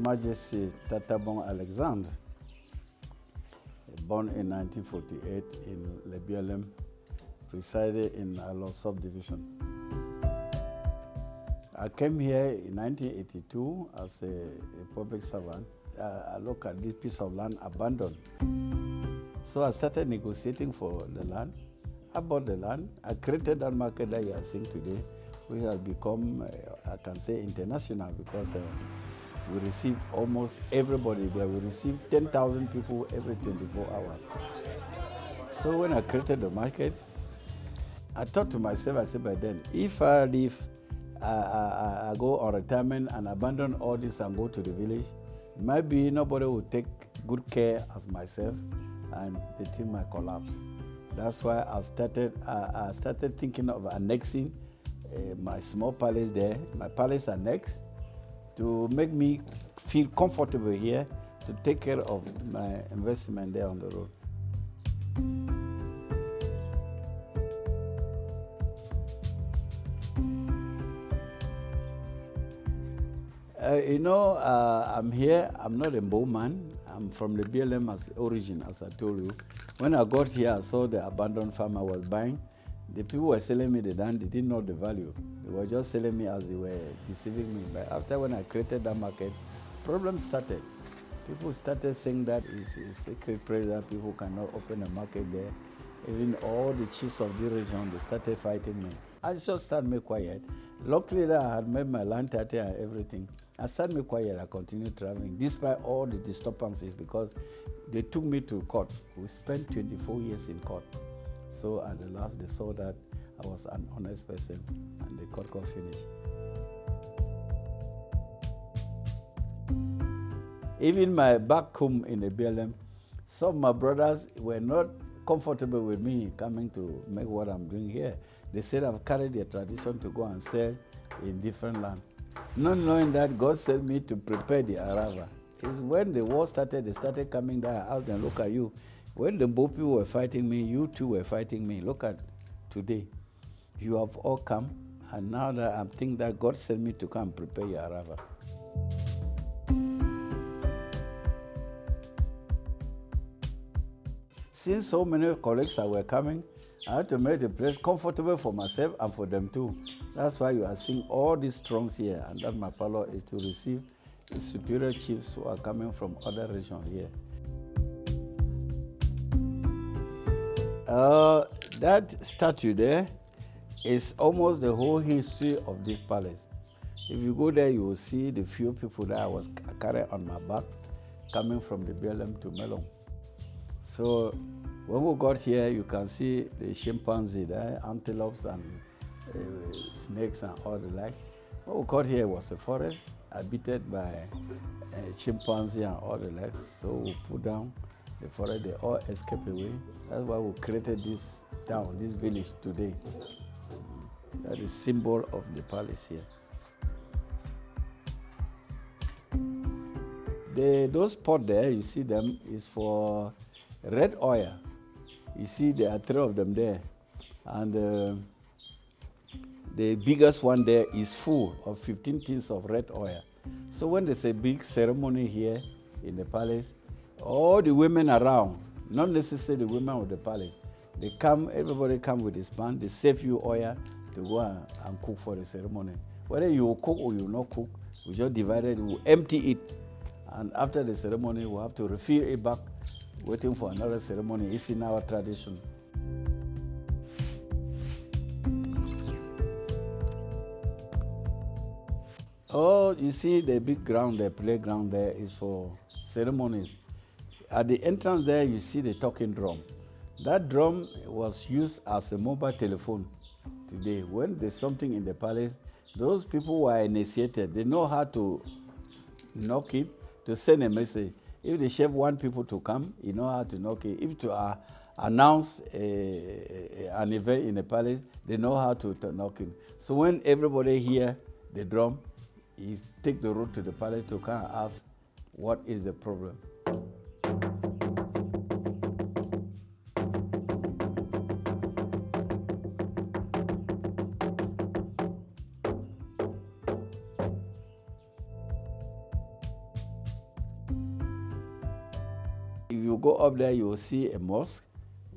Majesty Tatabon Alexandre, born in 1948 in Lebiolem, resided in Alo subdivision. I came here in 1982 as a public servant. I looked at this piece of land abandoned. So I started negotiating for the land. I bought the land. I created that market that you are seeing today, which has become, I can say, international, because we receive almost everybody there. We receive 10,000 people every 24 hours. So when I created the market, I thought to myself, I said, by then, if I leave, I go on retirement and abandon all this and go to the village, maybe nobody will take good care of myself and the thing might collapse. That's why I started thinking of annexing my small palace there, my palace annex, to make me feel comfortable here, to take care of my investment there on the road. I'm here, I'm not a bowman. I'm from the BLM as origin, as I told you. When I got here, I saw the abandoned farm I was buying. The people were selling me the land, they didn't know the value. They were just selling me as they were deceiving me. But after when I created that market, problems started. People started saying that it's a secret place that people cannot open a market there. Even all the chiefs of the region, they started fighting me. I just started me quiet. Luckily that I had made my land title and everything. I started me quiet, I continued traveling, despite all the disturbances, because they took me to court. We spent 24 years in court. So at the last, they saw that I was an honest person, and the court got finished. Even my back home in the BLM, some of my brothers were not comfortable with me coming to make what I'm doing here. They said I've carried their tradition to go and sell in different land. Not knowing that God sent me to prepare the Arava. It's when the war started, they started coming down. I asked them, look at you. When the Bo people were fighting me, you too were fighting me. Look at today. You have all come, and now that I think that God sent me to come prepare your Arava. Since so many colleagues were coming, I had to make the place comfortable for myself and for them too. That's why you are seeing all these thrones here, and that my palace is to receive the superior chiefs who are coming from other regions here. That statue there is almost the whole history of this palace. If you go there, you will see the few people that I was carrying on my back, coming from the BLM to Melon. So when we got here, you can see the chimpanzee there, antelopes and snakes and all the like. When we got here was a forest habited by chimpanzee and all the like. So we put down the forest, they all escaped away. That's why we created this town, this village today. That is symbol of the palace here. Those pots there, you see them, is for red oil. You see there are 3 of them there. And the biggest one there is full of 15 tins of red oil. So when there's a big ceremony here in the palace, all the women around, not necessarily the women of the palace, they come, everybody come with his pan, they save you oil to go and cook for the ceremony. Whether you will cook or you will not cook, we just divide it, we empty it. And after the ceremony, we have to refill it back, waiting for another ceremony. It's in our tradition. Oh, you see the big ground there, playground there is for ceremonies. At the entrance there, you see the talking drum. That drum was used as a mobile telephone today. When there's something in the palace, those people who are initiated, they know how to knock it, to send a message. If the chef wants people to come, you know how to knock it. If to announce an event in the palace, they know how to knock it. So when everybody hear the drum, he take the road to the palace to come and ask what is the problem. If you go up there, you will see a mosque.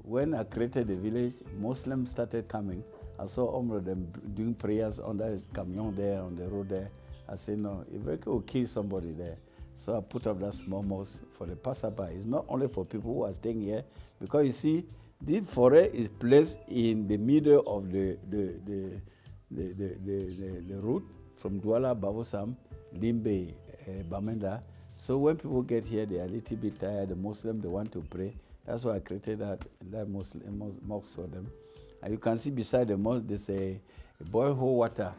When I created the village, Muslims started coming. I saw all of them doing prayers on the camion there, on the road there. I said, no, if we could kill somebody there. So I put up that small mosque for the passerby. It's not only for people who are staying here, because you see, this forest is placed in the middle of the route from Douala, Babosam, Limbe, Bamenda. So when people get here, they are a little bit tired. The Muslim, they want to pray. That's why I created that Muslim mosque for them. And you can see beside the mosque, there's a boiled water,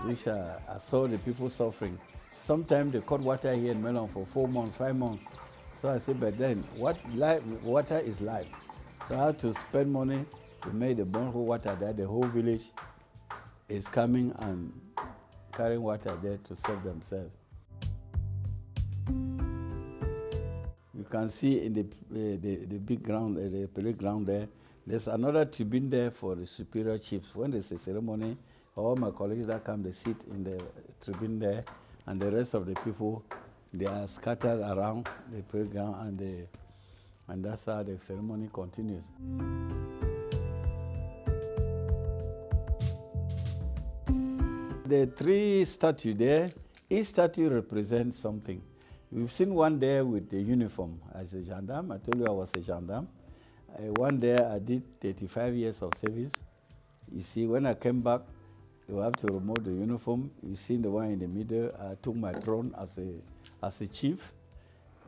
which I saw the people suffering. Sometimes they cut water here in Melon for 4 months, 5 months. So I said, but then water is life. So I had to spend money to make the boiled water there. The whole village is coming and carrying water there to serve themselves. You can see in the big ground, the playground there, there's another tribune there for the superior chiefs. When there's a ceremony, all my colleagues that come, they sit in the tribune there, and the rest of the people, they are scattered around the playground, and that's how the ceremony continues. The 3 statues there, each statue represents something. We've seen one there with the uniform as a gendarme. I told you I was a gendarme. One there I did 35 years of service. You see, when I came back, you have to remove the uniform. You see the one in the middle, I took my throne as a chief.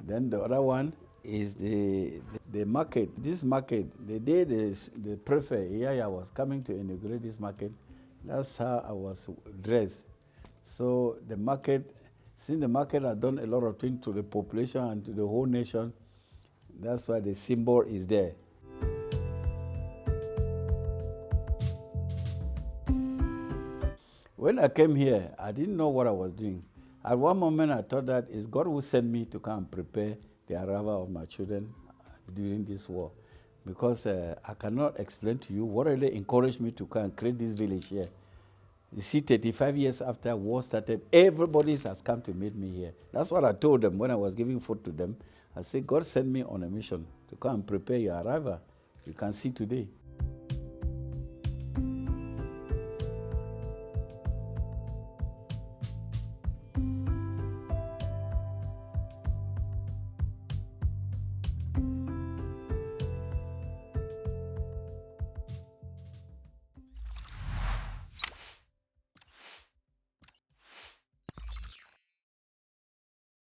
Then the other one is the market. This market, the day the prefect, Yaya, was coming to inaugurate this market, that's how I was dressed. So the market, since the market has done a lot of things to the population and to the whole nation, that's why the symbol is there. When I came here, I didn't know what I was doing. At one moment, I thought that it's God who sent me to come and prepare the arrival of my children during this war. Because I cannot explain to you what really encouraged me to come and create this village here. You see, 35 years after war started, everybody has come to meet me here. That's what I told them when I was giving food to them. I said, God sent me on a mission to come and prepare your arrival. You can see today.